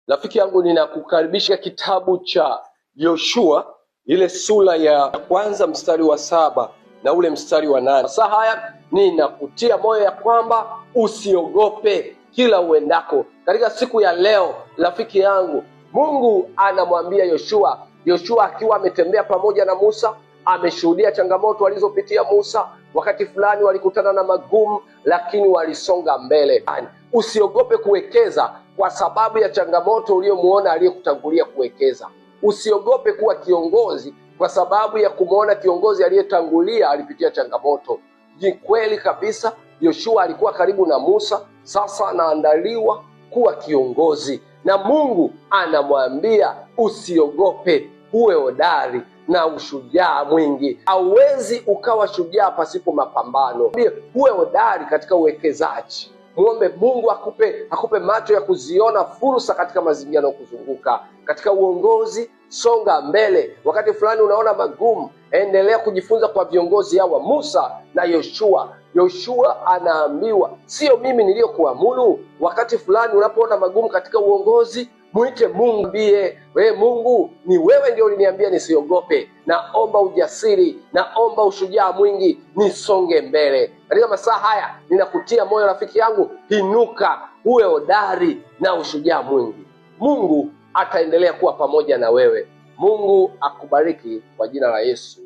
Rafiki yangu, ninakukaribisha kitabu cha Yoshua, ile sura ya kwanza mstari wa 7 na ule mstari wa 8. Sasa haya ninakutia moyo ya kwamba usiogope kila uendako. Katika siku ya leo, rafiki yangu, Mungu anamwambia Yoshua akiwa ametembea pamoja na Musa, ameshuhudia changamoto alizopitia Musa. Wakati fulani walikutana na magumu, lakini walisonga mbele. Usiogope kuwekeza kwa sababu ya changamoto uliyomuona aliyekutangulia kuwekeza. Usiogope kuwa kiongozi kwa sababu ya kumuona kiongozi aliyetangulia alipitia changamoto. Ni kweli kabisa, Yoshua alikuwa karibu na Musa, sasa anaandaliwa kuwa kiongozi. Na Mungu anamwambia usiogope, uwe hodari na ushujaa mwingi. Hauwezi ukawa shujaa pasipo mapambano. Uwe hodari katika uwekezaji. Muombe Mungu akupe macho ya kuziona fursa katika mazingira yanayokuzunguka. Katika uongozi, songa mbele. Wakati fulani unaona magumu, endelea kujifunza kwa viongozi hawa, Musa na Yoshua. Yoshua anaambiwa, sio mimi niliyokuamuru. Wakati fulani unapoona magumu katika uongozi, mwite Mungu, wewe Mungu, ni wewe ndio uliniambia nisiogope. Naomba ujasiri, naomba ushujaa mwingi, nisonge mbele. Katika masaa haya ninakutia moyo rafiki yangu, inuka, uwe hodari na ushujaa mwingi. Mungu ataendelea kuwa pamoja na wewe. Mungu akubariki kwa jina la Yesu.